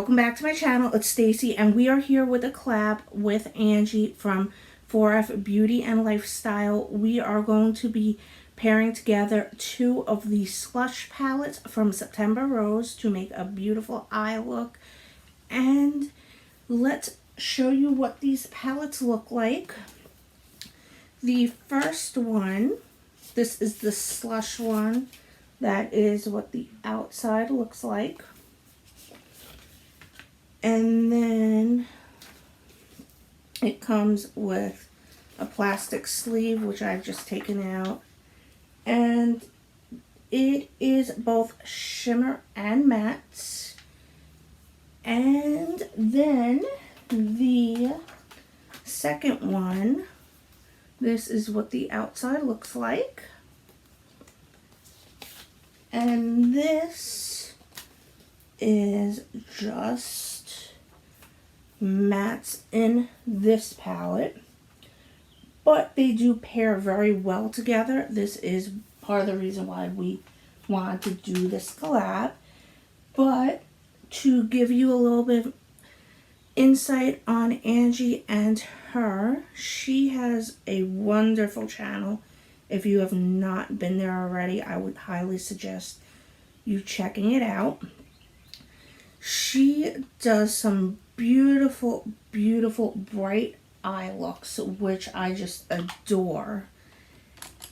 welcome back to my channel. It's Stacy and we are here with a collab with Angie from 4F Beauty and Lifestyle. We are going to be pairing together two of the Slush palettes from September Rose to make a beautiful eye look. And let's show you what these palettes look like. The first one, this is the Slush one. That is what the outside looks like. And then it comes with a plastic sleeve, which I've just taken out. And it is both shimmer and matte. And then the second one, this is what the outside looks like. And this is just mattes in this palette, but they do pair very well together. This is part of the reason why we wanted to do this collab. But to give you a little bit of insight on Angie and her, she has a wonderful channel. If you have not been there already, I would highly suggest you checking it out. She does some beautiful, beautiful bright eye looks, which I just adore.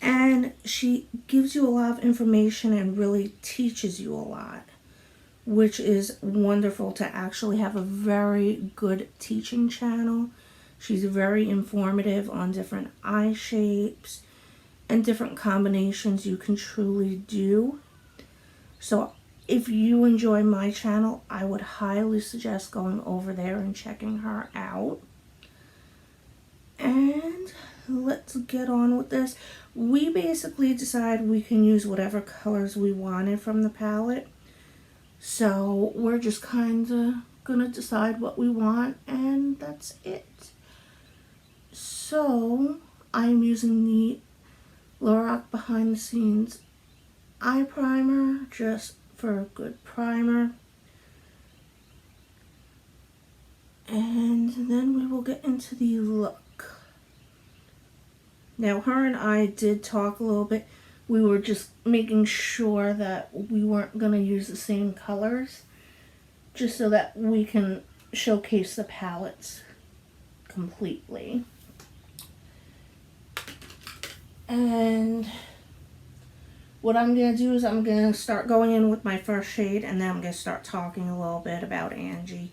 And she gives you a lot of information and really teaches you a lot, which is wonderful to actually have a very good teaching channel. She's very informative on different eye shapes and different combinations you can truly do. So if you enjoy my channel, I would highly suggest going over there and checking her out. And let's get on with this. We basically decided we can use whatever colors we wanted from the palette. So we're just kind of gonna decide what we want, and that's it. So I'm using the Lorac Behind the Scenes eye primer, just for a good primer. And then we will get into the look. Now, her and I did talk a little bit. We were just making sure that we weren't going to use the same colors, just so that we can showcase the palettes completely. And what I'm going to do is I'm going to start going in with my first shade, and then I'm going to start talking a little bit about Angie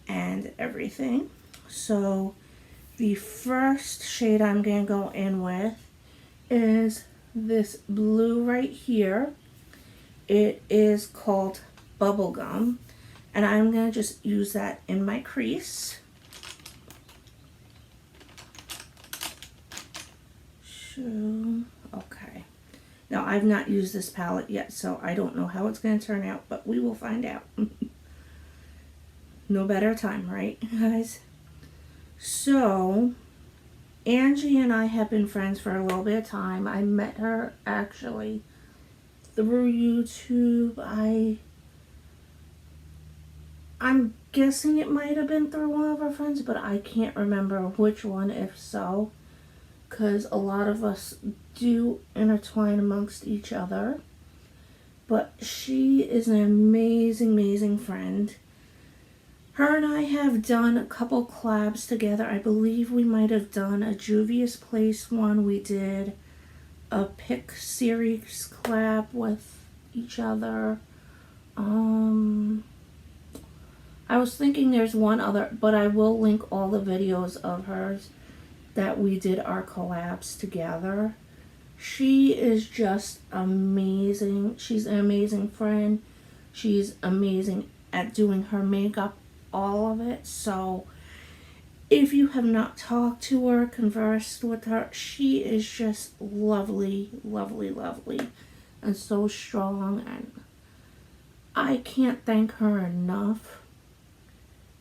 and everything. So the first shade I'm going to go in with is this blue right here. It is called Bubblegum, and I'm going to just use that in my crease. Okay. Now, I've not used this palette yet, so I don't know how it's going to turn out, but we will find out. No better time, right, guys? So, Angie and I have been friends for a little bit of time. I met her, actually, through YouTube. I'm guessing it might have been through one of our friends, but I can't remember which one, if so, because a lot of us do intertwine amongst each other. But she is an amazing, amazing friend. Her and I have done a couple collabs together. I believe we might have done a Juvia's Place one. We did a Pick series collab with each other. I was thinking there's one other, but I will link all the videos of hers that we did our collabs together. She is just amazing. She's an amazing friend. She's amazing at doing her makeup, all of it. So if you have not talked to her, conversed with her, she is just lovely, lovely, lovely, and so strong. And I can't thank her enough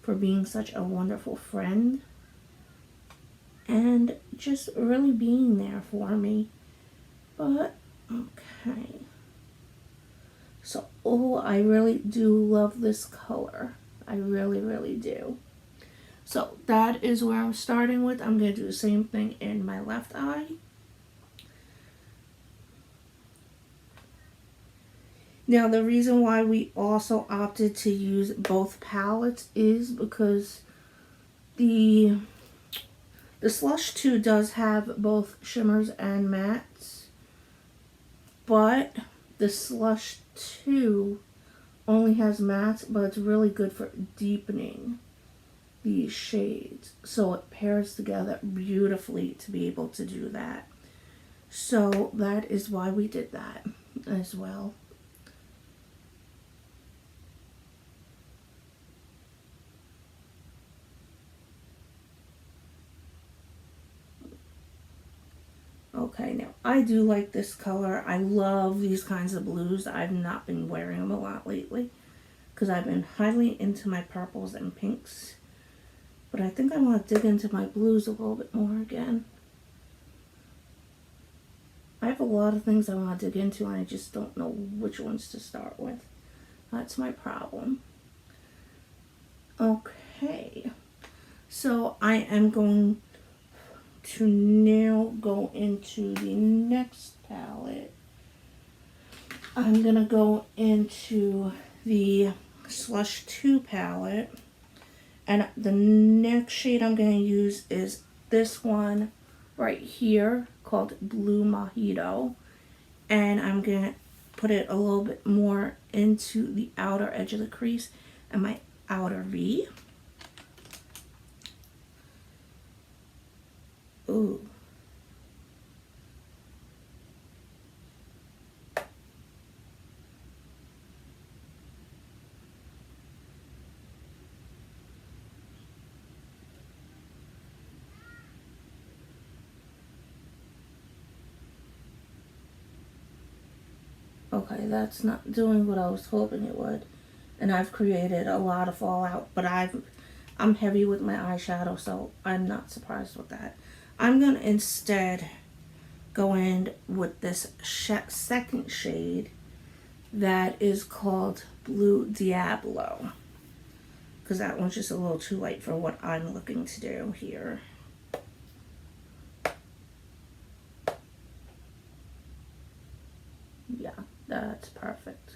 for being such a wonderful friend and just really being there for me. But okay, so I really do love this color. I really, really do. So that is where I'm starting with. I'm going to do the same thing in my left eye. Now the reason why we also opted to use both palettes is because the Slush 2 does have both shimmers and mattes, but the Slush 2 only has mattes, but it's really good for deepening these shades. So it pairs together beautifully to be able to do that. So that is why we did that as well. Okay, now I do like this color. I love these kinds of blues. I've not been wearing them a lot lately because I've been highly into my purples and pinks. But I think I want to dig into my blues a little bit more again. I have a lot of things I want to dig into and I just don't know which ones to start with. That's my problem. Okay, so I am going to now go into the next palette. I'm going to go into the Slush 2 palette. And the next shade I'm going to use is this one right here called Blue Mojito. And I'm going to put it a little bit more into the outer edge of the crease and my outer V. Ooh. Okay, that's not doing what I was hoping it would. And I've created a lot of fallout, but I'm heavy with my eyeshadow, so I'm not surprised with that. I'm going to instead go in with this second shade that is called Blue Diablo, because that one's just a little too light for what I'm looking to do here. Yeah, that's perfect.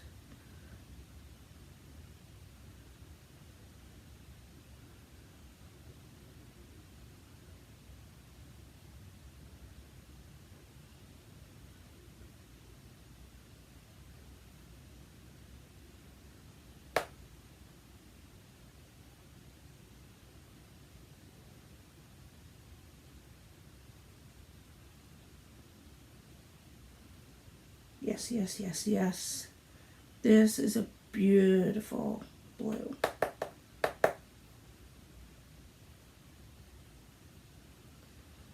Yes, yes, yes, yes. This is a beautiful blue.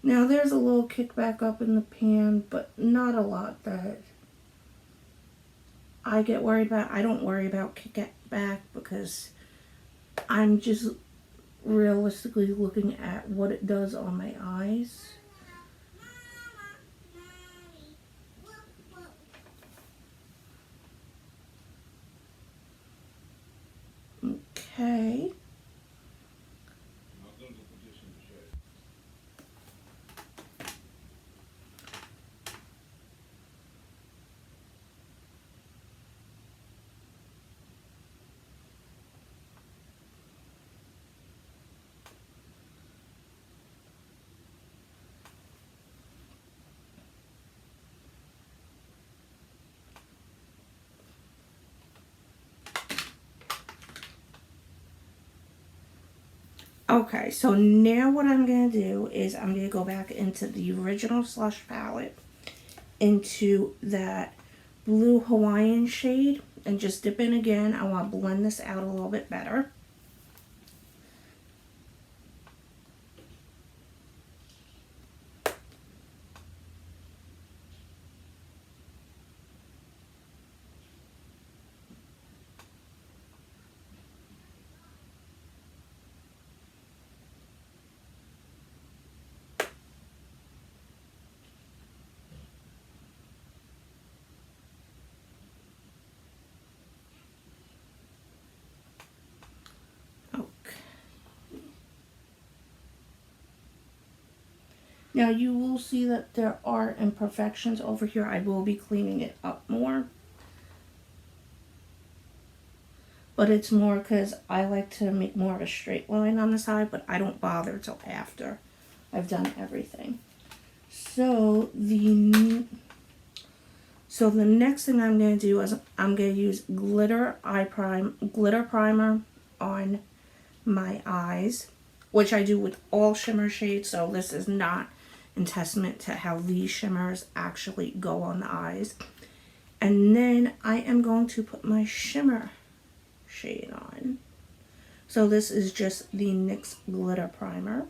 Now there's a little kickback up in the pan, but not a lot that I get worried about. I don't worry about kickback because I'm just realistically looking at what it does on my eyes. Okay. Okay, so now what I'm going to do is I'm going to go back into the original Slush palette, into that blue Hawaiian shade, and just dip in again. I want to blend this out a little bit better. Now you will see that there are imperfections over here. I will be cleaning it up more. But it's more because I like to make more of a straight line on the side, but I don't bother till after I've done everything. So the next thing I'm going to do is I'm going to use glitter primer on my eyes, which I do with all shimmer shades. So this is not in testament to how these shimmers actually go on the eyes. And then I am going to put my shimmer shade on. So this is just the NYX glitter primer.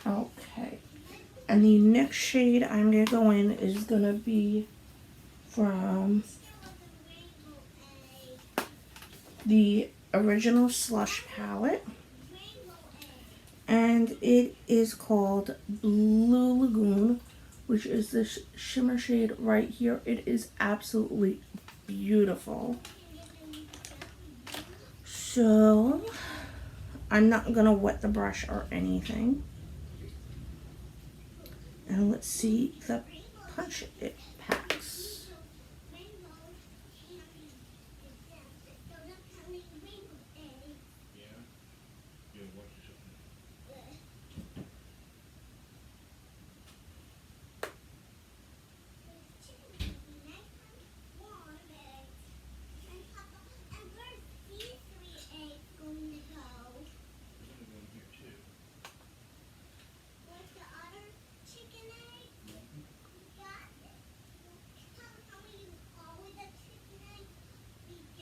Okay, and the next shade I'm going to go in is going to be from the original Slush palette, and it is called Blue Lagoon, which is this shimmer shade right here. It is absolutely beautiful. So I'm not going to wet the brush or anything. And let's see the punch it packs.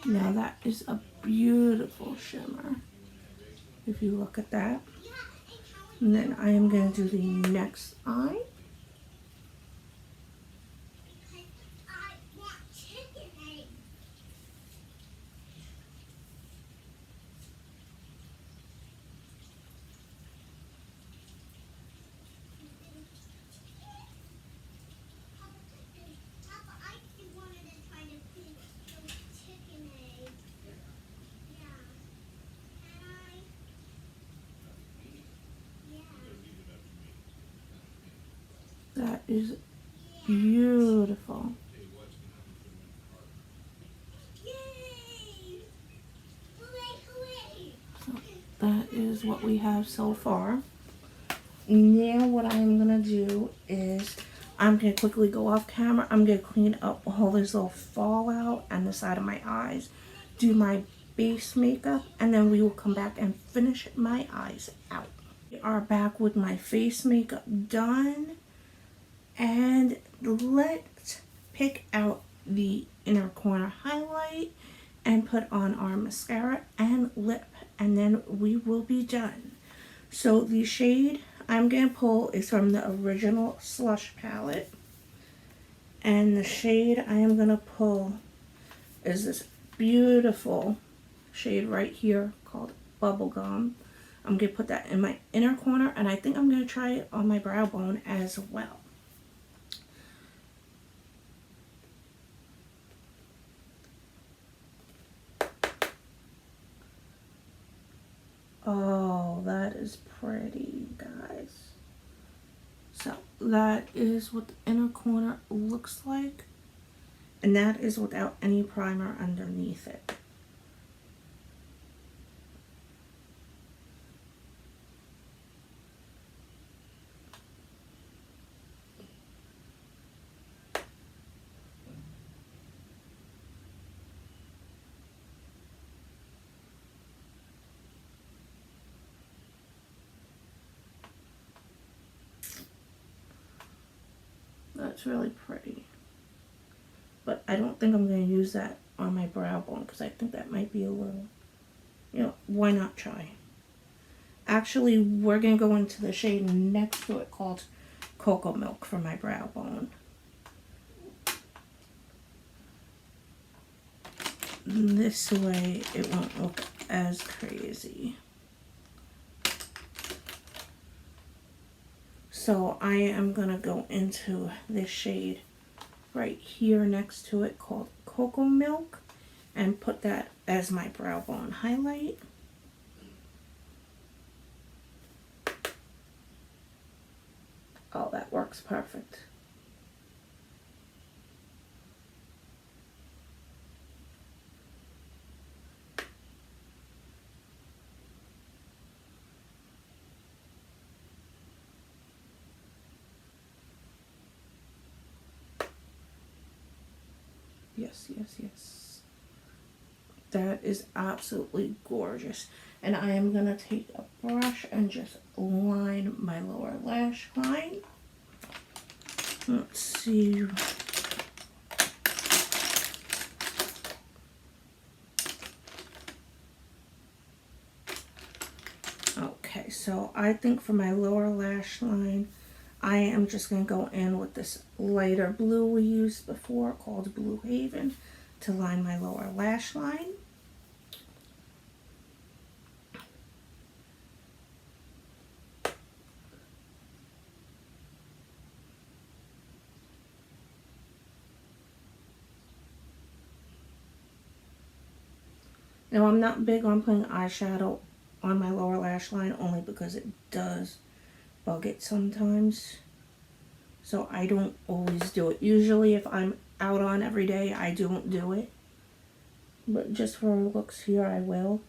Now that is a beautiful shimmer, if you look at that. And then I am going to do the next eye. That is beautiful. So that is what we have so far. Now what I'm going to do is I'm going to quickly go off camera. I'm going to clean up all this little fallout on the side of my eyes, do my base makeup, and then we will come back and finish my eyes out. We are back with my face makeup done. And let's pick out the inner corner highlight and put on our mascara and lip, and then we will be done. So the shade I'm going to pull is from the original Slush palette. And the shade I am going to pull is this beautiful shade right here called Bubblegum. I'm going to put that in my inner corner, and I think I'm going to try it on my brow bone as well. Oh, that is pretty, guys. So that is what the inner corner looks like, and that is without any primer underneath it. That's really pretty. But I don't think I'm going to use that on my brow bone because I think that might be a little, you know, why not try? Actually, we're going to go into the shade next to it called Cocoa Milk for my brow bone. This way it won't look as crazy. So I am going to go into this shade right here next to it called Cocoa Milk and put that as my brow bone highlight. Oh, that works perfect. Yes, yes, yes. That is absolutely gorgeous. And I am going to take a brush and just line my lower lash line. Let's see. Okay, so I think for my lower lash line, I am just going to go in with this lighter blue we used before called Blue Haven to line my lower lash line. Now, I'm not big on putting eyeshadow on my lower lash line only because it does bug it sometimes. So I don't always do it. Usually if I'm out on every day, I don't do it. But just for looks here, I will.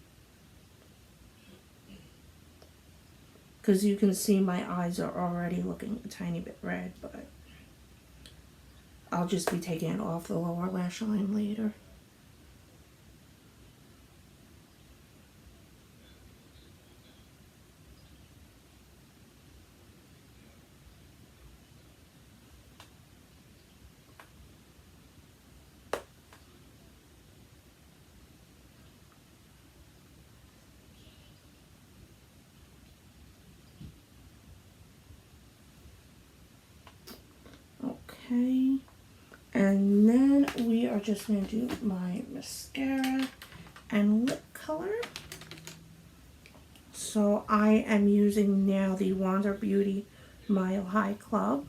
Because you can see my eyes are already looking a tiny bit red, but I'll just be taking it off the lower lash line later. Okay, and then we are just going to do my mascara and lip color. So I am using now the Wander Beauty Mile High Club.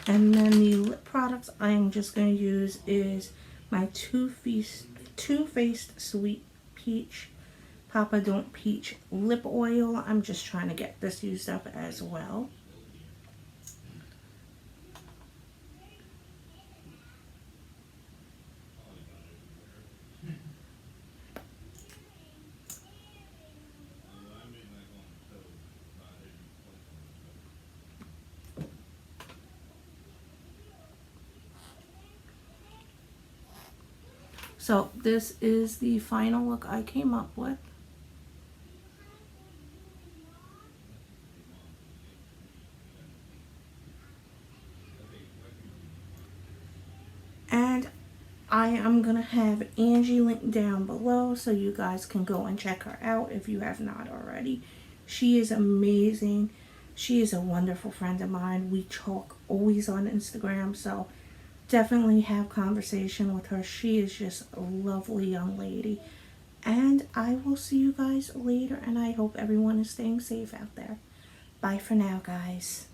And then the lip products I am just going to use is my Too Faced Sweet Peach Papa Don't Peach Lip Oil. I'm just trying to get this used up as well. So this is the final look I came up with. And I am going to have Angie linked down below so you guys can go and check her out if you have not already. She is amazing. She is a wonderful friend of mine. We talk always on Instagram, so definitely have conversation with her. She is just a lovely young lady. And I will see you guys later, and I hope everyone is staying safe out there. Bye for now, guys.